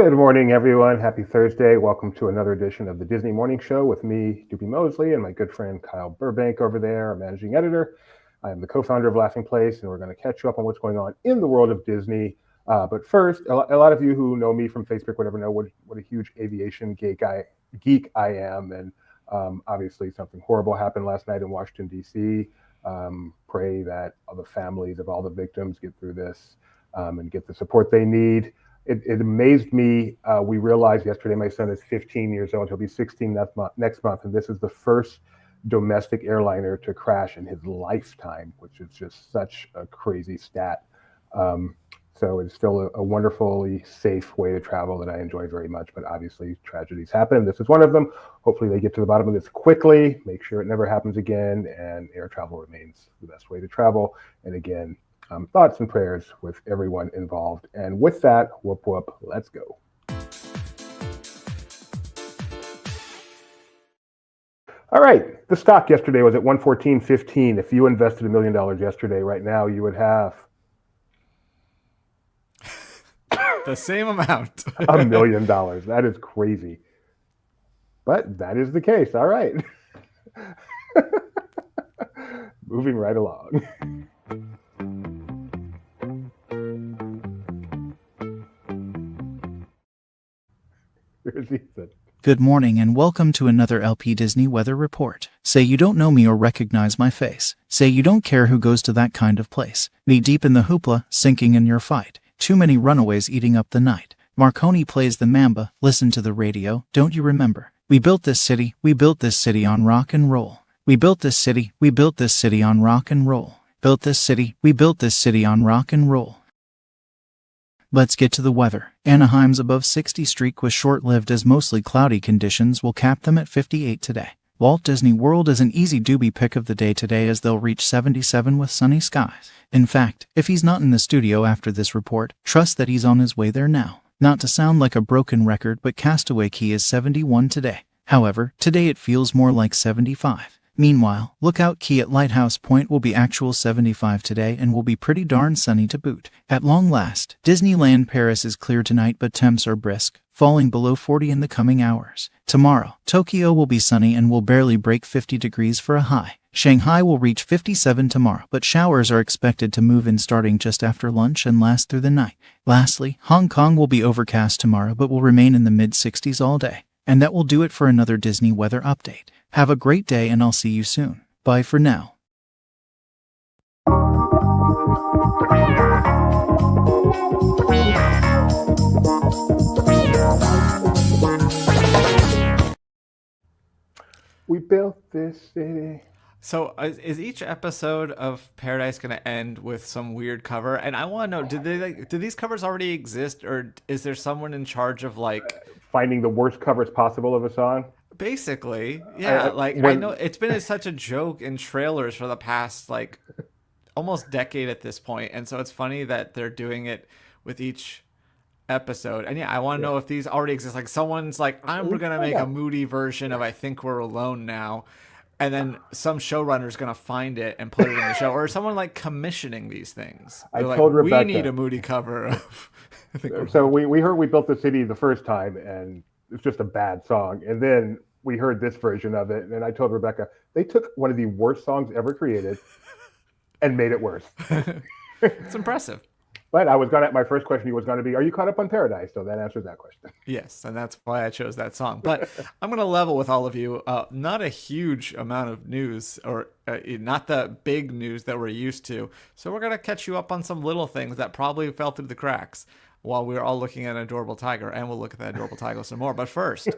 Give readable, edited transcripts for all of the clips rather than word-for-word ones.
Good morning, everyone. Happy Thursday. Welcome to another edition of the Disney Morning Show with me, Doobie Mosley, and my good friend Kyle Burbank over there, our managing editor. I am the co-founder of Laughing Place, and we're going to catch you up on what's going on in the world of Disney. But first, a lot of you who know me from Facebook, whatever, know what a huge aviation geek I am. And obviously, something horrible happened last night in Washington, D.C. Pray that all the families of all the victims get through this and get the support they need. It amazed me. We realized yesterday my son is 15 years old. He'll be 16 next month. And this is the first domestic airliner to crash in his lifetime, which is just such a crazy stat. So it's still a wonderfully safe way to travel that I enjoy very much. But obviously, tragedies happen. This is one of them. Hopefully, they get to the bottom of this quickly, make sure it never happens again, and air travel remains the best way to travel. And again, thoughts and prayers with everyone involved. And with that, whoop whoop, let's go. All right, the stock yesterday was at 114.15. If you invested $1 million yesterday, right now you would have the same amount. $1 million. That is crazy. But that is the case. All right. Moving right along. Here's Ethan. Good morning and welcome to another LP Disney Weather Report. Say you don't know me or recognize my face. Say you don't care who goes to that kind of place. Knee deep in the hoopla, sinking in your fight. Too many runaways eating up the night. Marconi plays the Mamba, listen to the radio, don't you remember? We built this city on rock and roll. We built this city on rock and roll. We built this city on rock and roll. Let's get to the weather. Anaheim's above 60 streak was short-lived as mostly cloudy conditions will cap them at 58 today. Walt Disney World is an easy doobie pick of the day today as they'll reach 77 with sunny skies. In fact, if he's not in the studio after this report, trust that he's on his way there now. Not to sound like a broken record, but Castaway Cay is 71 today. However, today it feels more like 75. Meanwhile, Lookout Cay at Lighthouse Point will be actual 75 today and will be pretty darn sunny to boot. At long last, Disneyland Paris is clear tonight but temps are brisk, falling below 40 in the coming hours. Tomorrow, Tokyo will be sunny and will barely break 50 degrees for a high. Shanghai will reach 57 tomorrow, but showers are expected to move in starting just after lunch and last through the night. Lastly, Hong Kong will be overcast tomorrow but will remain in the mid-60s all day. And that will do it for another Disney weather update. Have a great day and I'll see you soon. Bye for now. We built this city. So is each episode of Paradise going to end with some weird cover? And I want to know, do these covers already exist, or is there someone in charge of finding the worst covers possible of a song? Basically, yeah. I know it's been such a joke in trailers for the past almost decade at this point, and so it's funny that they're doing it with each episode. And yeah, I want to know if these already exist. Like someone's like, we're gonna make a moody version of I Think We're Alone Now. And then some showrunner's going to find it and put it in the show. Or someone commissioning these things. I told Rebecca. We need a moody cover of... So we heard We Built the City the first time, and it's just a bad song. And then we heard this version of it, and I told Rebecca, they took one of the worst songs ever created and made it worse. It's impressive. But my first question was going to be, are you caught up on Paradise? So that answers that question. Yes, and that's why I chose that song. But I'm going to level with all of you. Not a huge amount of news, or not the big news that we're used to. So we're going to catch you up on some little things that probably fell through the cracks while we're all looking at an adorable tiger. And we'll look at that adorable tiger some more. But first,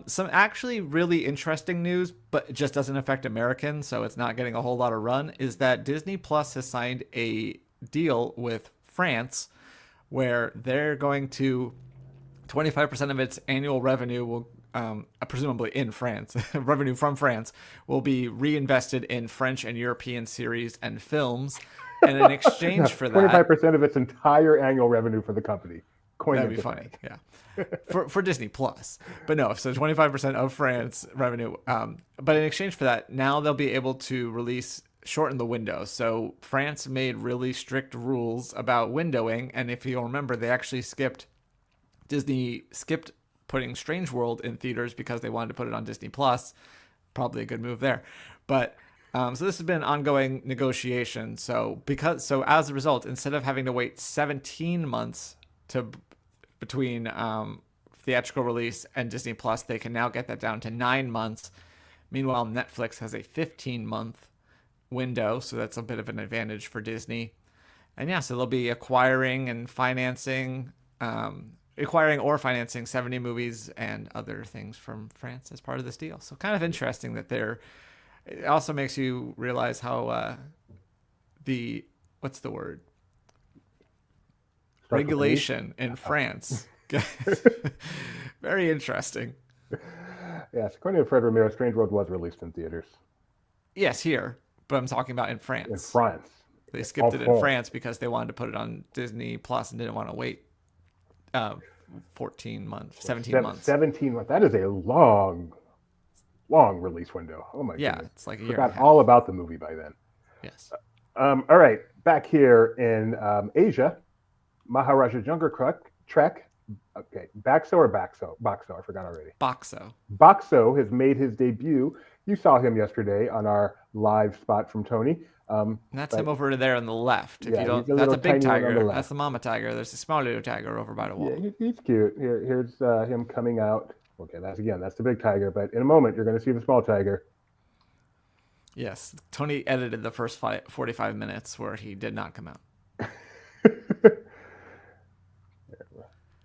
some actually really interesting news, but it just doesn't affect Americans, so it's not getting a whole lot of run, is that Disney Plus has signed a deal with France, where they're going to 25% of its annual revenue will, presumably in France, revenue from France will be reinvested in French and European series and films. And in exchange for that, 25% of its entire annual revenue for the company. That'd be funny, yeah. For Disney Plus. But no, so 25% of France revenue. But in exchange for that, now they'll be able to shorten the window. So France made really strict rules about windowing, and if you'll remember, they actually skipped Disney skipped putting Strange World in theaters because they wanted to put it on Disney Plus. Probably a good move there. But so this has been an ongoing negotiation. So as a result, instead of having to wait 17 months between theatrical release and Disney Plus, they can now get that down to 9 months. Meanwhile, Netflix has a 15-month window, so that's a bit of an advantage for Disney. And yeah, so they'll be acquiring or financing 70 movies and other things from France as part of this deal. So kind of interesting that it also makes you realize how what's the word? Regulation in France. Very interesting. Yes, according to Fred Romero, Strange World was released in theaters. Yes, here, but I'm talking about in France. In France. They skipped it in France because they wanted to put it on Disney Plus and didn't want to wait 17 months. 17 months. That is a long release window. Oh my goodness. It's like a year. Forgot all about the movie by then. Yes. All right, back here in Asia, Maharaja Jungle Trek. Okay, Baxo or Baxo? Baxo, I forgot already. Baxo has made his debut. You saw him yesterday on our live spot from Tony. And that's him over there on the left. That's a big tiger. That's the mama tiger. There's a small little tiger over by the wall. Yeah, he's cute. Here's him coming out. Okay, that's the big tiger. But in a moment, you're going to see the small tiger. Yes, Tony edited the first 45 minutes where he did not come out.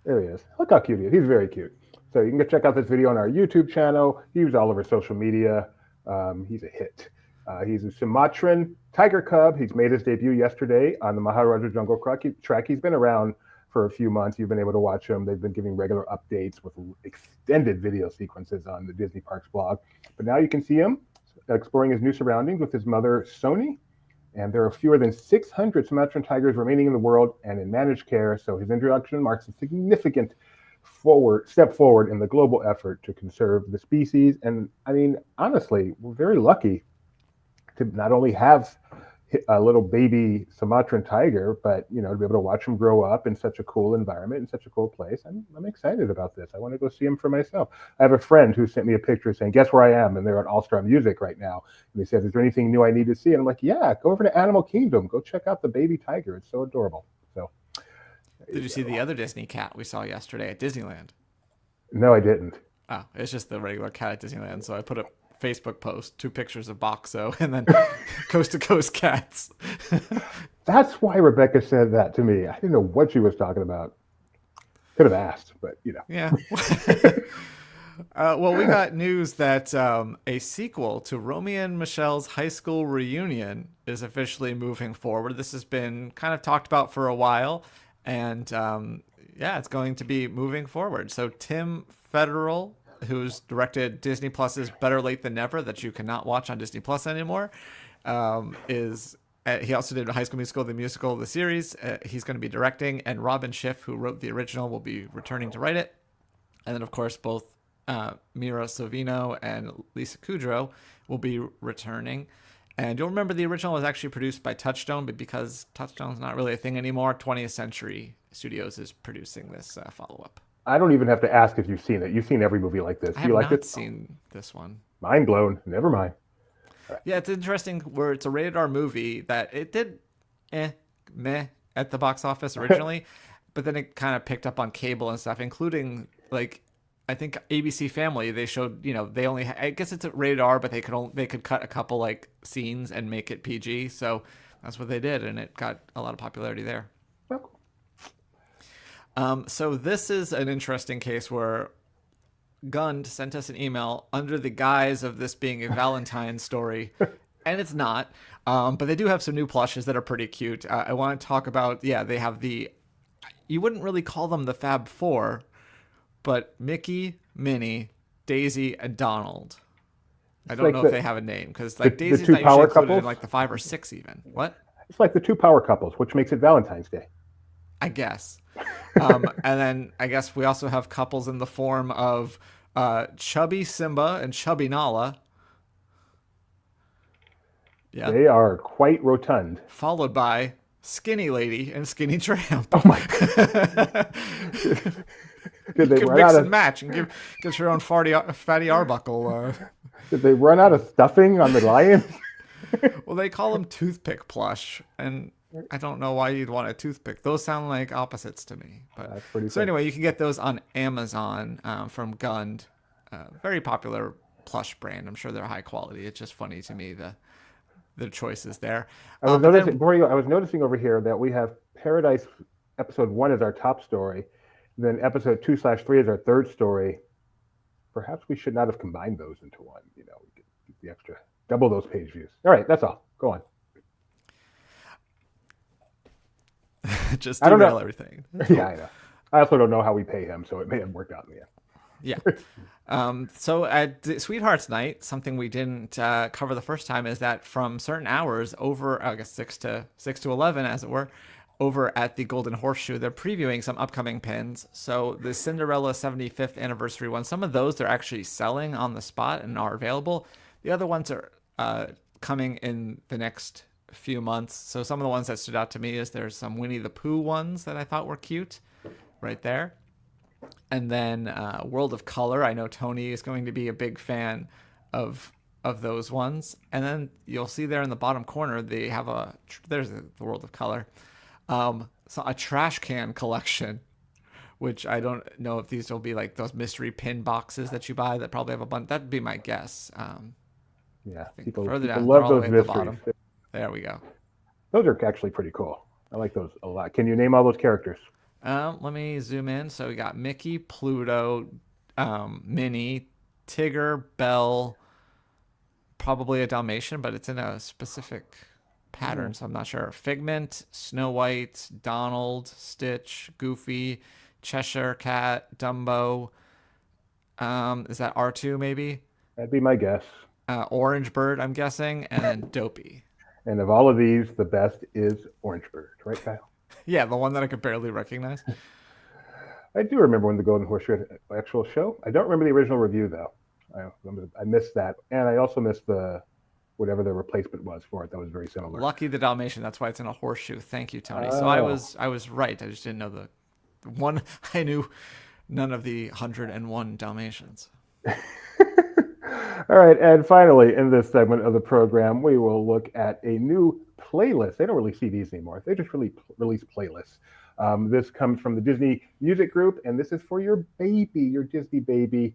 There he is. Look how cute he is. He's very cute. So you can check out this video on our YouTube channel. He's all over social media. He's a hit. He's a Sumatran tiger cub. He's made his debut yesterday on the Maharaja Jungle Trek. He's been around for a few months. You've been able to watch him. They've been giving regular updates with extended video sequences on the Disney Parks blog. But now you can see him exploring his new surroundings with his mother, Sony. And there are fewer than 600 Sumatran tigers remaining in the world and in managed care. So his introduction marks a significant step forward in the global effort to conserve the species. And I mean, honestly, we're very lucky to not only have a little baby Sumatran tiger, but to be able to watch him grow up in such a cool environment, in such a cool place. I'm excited about this. I want to go see him for myself. I have a friend who sent me a picture saying, guess where I am? And they're at All Star Music right now. And they said, is there anything new I need to see? And I'm like, yeah, go over to Animal Kingdom. Go check out the baby tiger. It's so adorable. So, did you see the other Disney cat we saw yesterday at Disneyland? No, I didn't. Oh, it's just the regular cat at Disneyland. So I put a Facebook post, 2 pictures of Boxo and then coast to coast cats. That's why Rebecca said that to me. I didn't know what she was talking about. Could have asked, but Yeah. Well, we got news that a sequel to Romy and Michele's high school reunion is officially moving forward. This has been kind of talked about for a while, and it's going to be moving forward. So Tim Federal, who's directed Disney Plus's Better Late Than Never, that you cannot watch on Disney Plus anymore, he also did High School Musical, the musical, the series. He's going to be directing, and Robin Schiff, who wrote the original, will be returning to write it. And then, of course, both Mira Sorvino and Lisa Kudrow will be returning. And you'll remember the original was actually produced by Touchstone, but because Touchstone's not really a thing anymore, 20th Century Studios is producing this follow-up. I don't even have to ask if you've seen it. You've seen every movie like this. I have not seen this one. Mind blown. Never mind. Right. Yeah, it's interesting where it's a rated R movie that it did meh at the box office originally, but then it kind of picked up on cable and stuff, including I think ABC Family. They showed they only I guess it's a rated R, but they could cut a couple scenes and make it PG. So that's what they did, and it got a lot of popularity there. So this is an interesting case where Gund sent us an email under the guise of this being a Valentine's story, and it's not. But they do have some new plushes that are pretty cute. I want to talk about, they have you wouldn't really call them the Fab Four, but Mickey, Minnie, Daisy, and Donald. I don't know if they have a name, because Daisy's not usually included in the 5 or 6 even. What? It's like the 2 power couples, which makes it Valentine's Day. I guess. And then I guess we also have couples in the form of Chubby Simba and Chubby Nala. Yeah. They are quite rotund. Followed by Skinny Lady and Skinny Tramp. Oh my God. Did they You can run mix out and of match and get your own fatty Arbuckle. Did they run out of stuffing on the lions? Well, they call them toothpick plush, and I don't know why you'd want a toothpick. Those sound like opposites to me. But That's pretty so funny. anyway, you can get those on Amazon from Gund, very popular plush brand. I'm sure they're high quality. It's just funny to me the choices there. I was But noticing then, before you go, I was noticing over here that we have Paradise episode 1 as our top story, then episode 2/3 is our third story. Perhaps we should not have combined those into one. We get the extra double those page views. All right, that's all. Go on. just I don't derail know. everything. Yeah, I know. I also don't know how we pay him, so it may have worked out in the end. Yeah. So at Sweethearts Night, something we didn't cover the first time is that from certain hours over, I guess 6 to 11, as it were, over at the Golden Horseshoe, they're previewing some upcoming pins. So the Cinderella 75th anniversary one, some of those they're actually selling on the spot and are available. The other ones are coming in the next few months. So some of the ones that stood out to me is there's some Winnie the Pooh ones that I thought were cute right there. And then World of Color. I know Tony is going to be a big fan of those ones. And then you'll see there in the bottom corner, they have there's the World of Color. So a trash can collection, which I don't know if these will be like those mystery pin boxes that you buy that probably have a bunch. That'd be my guess. Yeah, People people down, love all the those way at the mysteries. bottom. There we go. Those are actually pretty cool. I like those a lot. Can you name all those characters? Let me zoom in. So we got Mickey, Pluto, Minnie, Tigger, Belle, probably a Dalmatian, but it's in a specific pattern, so I'm not sure. Figment, Snow White, Donald, Stitch, Goofy, Cheshire Cat, Dumbo. Is that R2 maybe? That'd be my guess. Orange Bird, I'm guessing, and then Dopey. And of all of these, the best is Orange Bird, right, Kyle? Yeah, the one that I could barely recognize. I do remember when the Golden Horseshoe had an actual show. I don't remember the original review, though. I missed that. And I also missed whatever the replacement was for it. That was very similar. Lucky the Dalmatian. That's why it's in a horseshoe. Thank you, Tony. So I was right. I just didn't know the one. I knew none of the 101 Dalmatians. All right, and finally, in this segment of the program, we will look at a new playlist. They don't release CDs anymore. They just really release playlists. This comes from the Disney Music Group, and this is for your baby, your Disney baby,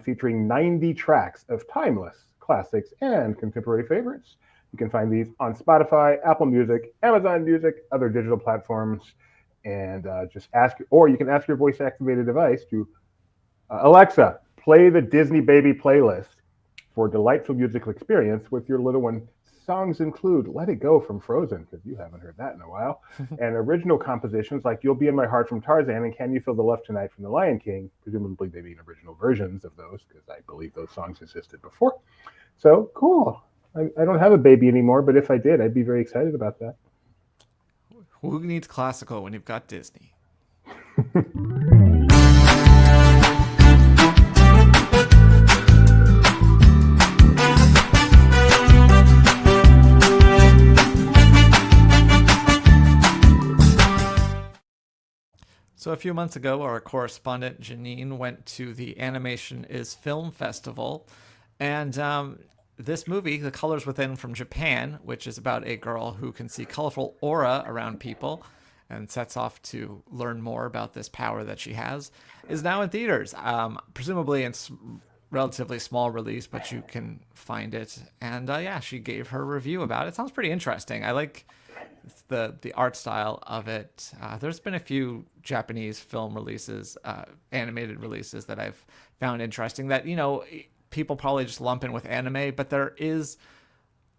featuring 90 tracks of timeless classics and contemporary favorites. You can find these on Spotify, Apple Music, Amazon Music, other digital platforms, and just ask, or you can ask your voice-activated device to Alexa, play the Disney Baby playlist for a delightful musical experience with your little one. Songs include Let It Go from Frozen, because you haven't heard that in a while, and original compositions like You'll Be in My Heart from Tarzan and Can You Feel the Love Tonight from The Lion King. Presumably they've been original versions of those, because I believe those songs existed before. So cool. I don't have a baby anymore, but if I did, I'd be very excited about that. Who needs classical when you've got Disney? So a few months ago, our correspondent Janine went to the Animation is Film Festival, and this movie, The Colors Within from Japan, which is about a girl who can see colorful aura around people and sets off to learn more about this power that she has, is now in theaters. Presumably it's relatively small release, but you can find it. And yeah, she gave her review about it. Sounds pretty interesting. I like the art style of it. There's been a few Japanese film releases, animated releases that I've found interesting that, people probably just lump in with anime, but there is,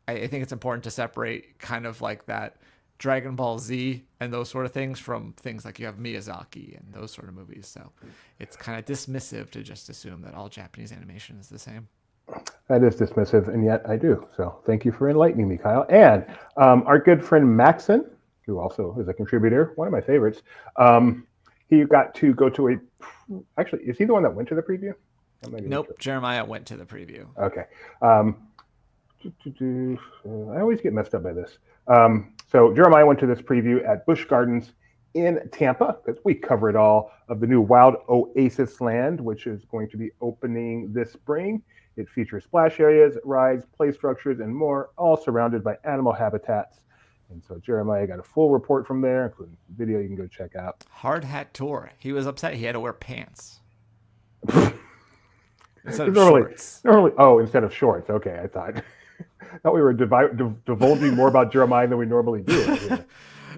I think it's important to separate kind of like that Dragon Ball Z and those sort of things from things like you have Miyazaki and those sort of movies. So it's kind of dismissive to just assume that all Japanese animation is the same. That is dismissive, and yet I do. So thank you for enlightening me, Kyle. And our good friend Maxon, who also is a contributor, one of my favorites, he got to go to actually, is he the one that went to the preview? Nope, Jeremiah went to the preview. Okay. I always get messed up by this. So Jeremiah went to this preview at Busch Gardens in Tampa, because we cover it all, of the new Wild Oasis Land, which is going to be opening this spring. It features splash areas, rides, play structures, and more, all surrounded by animal habitats. And so Jeremiah got a full report from there, including video you can go check out. Hard hat tour. He was upset he had to wear pants instead of normally, shorts. Instead of shorts. Okay, I thought we were divulging more about Jeremiah than we normally do. Yeah.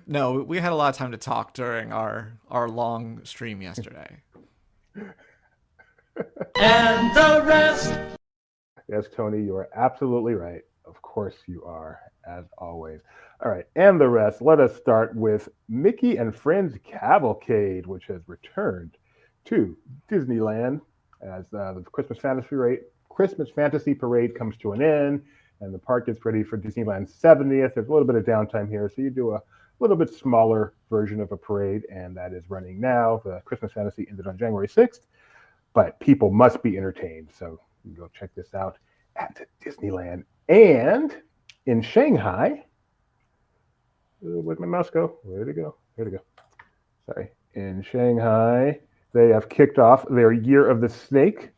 No, we had a lot of time to talk during our long stream yesterday. And the rest. Yes, Tony, you are absolutely right. Of course you are, as always. All right, and the rest. Let us start with Mickey and Friends Cavalcade, which has returned to Disneyland as the Christmas Fantasy Parade comes to an end, and the park gets ready for Disneyland's 70th. There's a little bit of downtime here, so you do a little bit smaller version of a parade, and that is running now. The Christmas Fantasy ended on January 6th, but people must be entertained, so you can go check this out at Disneyland. And in Shanghai, where'd my mouse go? Where'd it go? Here to go. Sorry. In Shanghai, they have kicked off their Year of the Snake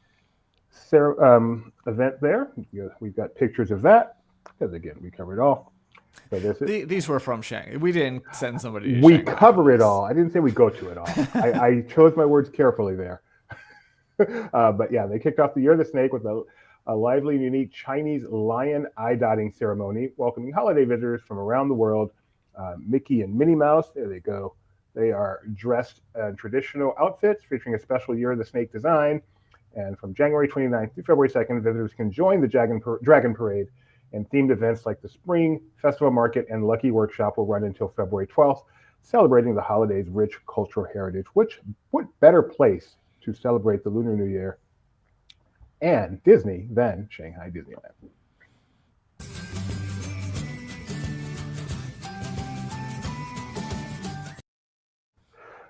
event there. We've got pictures of that, because again, we covered it all. So these were from Shanghai. We didn't send somebody to we Shanghai cover it all. I didn't say we go to it all. I chose my words carefully there. But yeah, they kicked off the Year of the Snake with a lively and unique Chinese lion eye dotting ceremony, welcoming holiday visitors from around the world. Mickey and Minnie Mouse, there they go. They are dressed in traditional outfits featuring a special Year of the Snake design. And from January 29th to February 2nd, visitors can join the Dragon Parade, and themed events like the Spring Festival Market and Lucky Workshop will run until February 12th, celebrating the holiday's rich cultural heritage. What better place to celebrate the Lunar New Year and Disney than Shanghai Disneyland?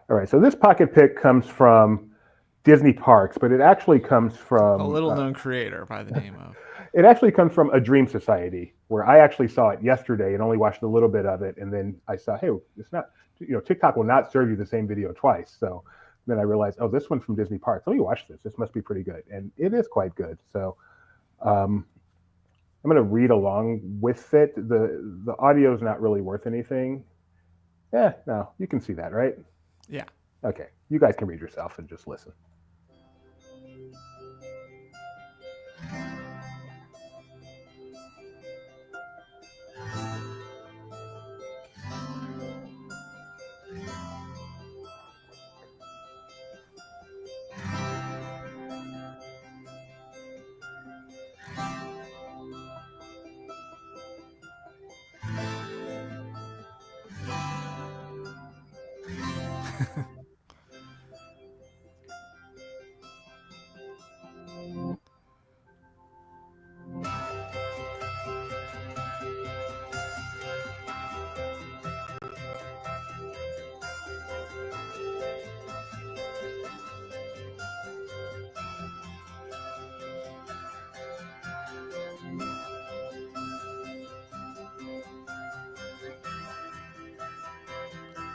All right, so this pocket pick comes from Disney Parks, but it actually comes from a little-known creator by the name of. It actually comes from A Dream Society, where I actually saw it yesterday and only watched a little bit of it, and then I saw, hey, it's not, TikTok will not serve you the same video twice. So then I realized, oh, this one's from Disney Parks. Let me watch this. This must be pretty good, and it is quite good. So I'm going to read along with it. The audio is not really worth anything. No, you can see that, right? Yeah. Okay, you guys can read yourself and just listen.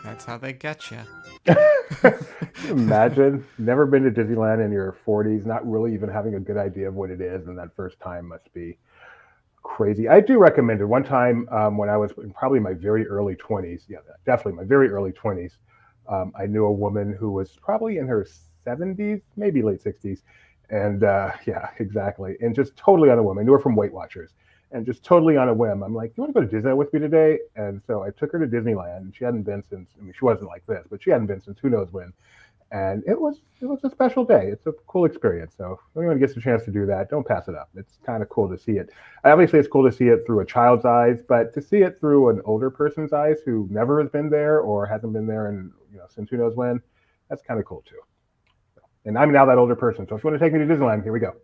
That's how they get you. Imagine never been to Disneyland in your 40s, not really even having a good idea of what it is, and that first time must be crazy. I do recommend it. One time when I was in probably my very early 20s, yeah, definitely my very early 20s, I knew a woman who was probably in her 70s, maybe late 60s, and yeah, exactly, and just totally on a whim. I knew her from Weight Watchers. And just totally on a whim, I'm like, you want to go to Disneyland with me today? And so I took her to Disneyland, and she hadn't been since, she wasn't like this, but she hadn't been since who knows when. And it was a special day. It's a cool experience. So if anyone gets a chance to do that, don't pass it up. It's kind of cool to see it. Obviously, it's cool to see it through a child's eyes, but to see it through an older person's eyes who never has been there or hasn't been there in, since who knows when, that's kind of cool too. And I'm now that older person. So if you want to take me to Disneyland, here we go.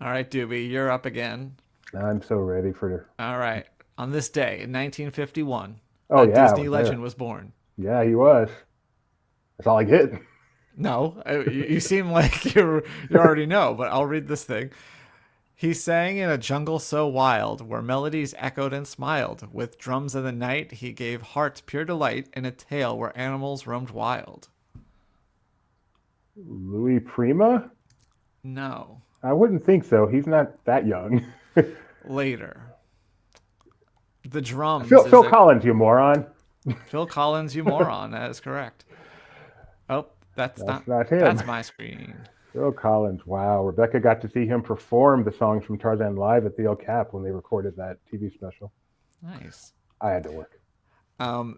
All right, Doobie, you're up again. I'm so ready for. All right. On this day in 1951, Disney legend was born. Yeah, he was. That's all I get. No, you seem like you already know, but I'll read this thing. He sang in a jungle so wild, where melodies echoed and smiled. With drums in the night, he gave hearts pure delight in a tale where animals roamed wild. Louis Prima? No. I wouldn't think so. He's not that young. Later. The drums. Phil Collins, you moron. Phil Collins, you moron. That is correct. Oh, that's not him. That's my screen. Phil Collins. Wow. Rebecca got to see him perform the songs from Tarzan live at the El Cap when they recorded that TV special. Nice. I had to work.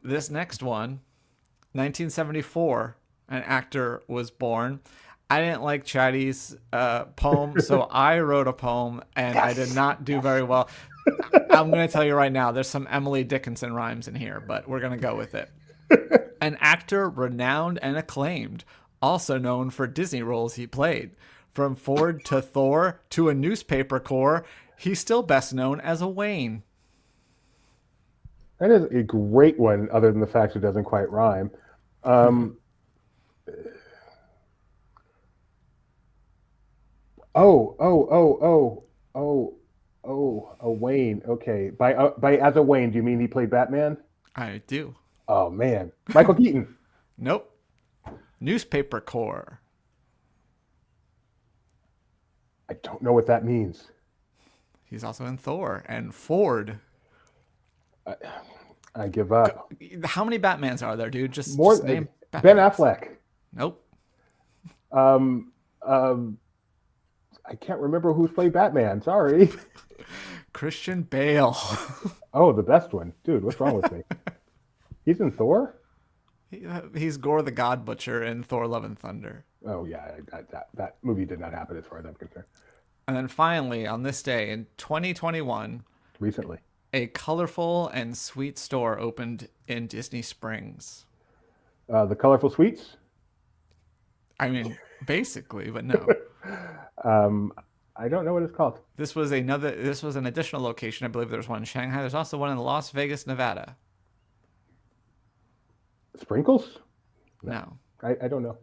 This next one, 1974, an actor was born. I didn't like Chatty's poem, so I wrote a poem, and yes! I did not do very well. I'm going to tell you right now, there's some Emily Dickinson rhymes in here, but we're going to go with it. An actor renowned and acclaimed, also known for Disney roles he played. From Ford to Thor to a newspaper corps, he's still best known as a Wayne. That is a great one, other than the fact it doesn't quite rhyme. A Wayne. Okay. By as a Wayne, do you mean he played Batman? I do. Oh, man. Michael Keaton. Nope. Newspaper corps. I don't know what that means. He's also in Thor and Ford. I give up. How many Batmans are there, dude? Just name Ben Affleck. Nope. I can't remember who's played Batman. Sorry. Christian Bale. Oh, the best one. Dude, what's wrong with me? He's in Thor? He's Gore the God Butcher in Thor Love and Thunder. Oh, yeah. That movie did not happen as far as I'm concerned. And then finally, on this day in 2021, recently, a colorful and sweet store opened in Disney Springs. The Colorful Sweets? I mean, basically, but no. I don't know what it's called. This was an additional location. I believe there's one in Shanghai. There's also one in Las Vegas, Nevada. Sprinkles? No. I don't know.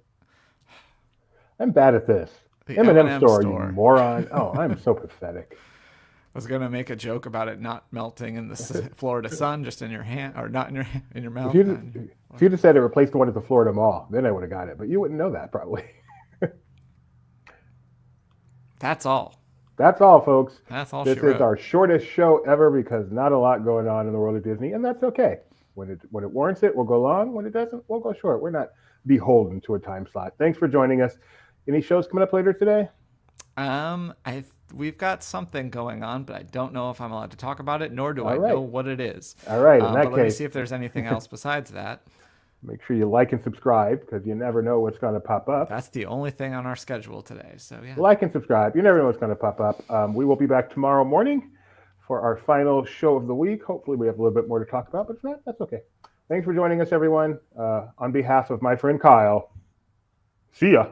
I'm bad at this. The M&M store, you moron. Oh, I'm so pathetic. I was gonna make a joke about it not melting in the Florida sun, just in your hand, or not in your mouth. If you'd have said it replaced the one at the Florida Mall, then I would have got it. But you wouldn't know that probably. That's all. That's all, folks. That's all. This is our shortest show ever because not a lot going on in the world of Disney, and that's okay. When it warrants it, we'll go long. When it doesn't, we'll go short. We're not beholden to a time slot. Thanks for joining us. Any shows coming up later today? We've got something going on, but I don't know if I'm allowed to talk about it, nor do I know what it is. All right. In that case, let me see if there's anything else besides that. Make sure you like and subscribe because you never know what's going to pop up. That's the only thing on our schedule today. So yeah. Like and subscribe. You never know what's going to pop up. We will be back tomorrow morning for our final show of the week. Hopefully we have a little bit more to talk about, but if not, that's okay. Thanks for joining us, everyone. On behalf of my friend Kyle, see ya.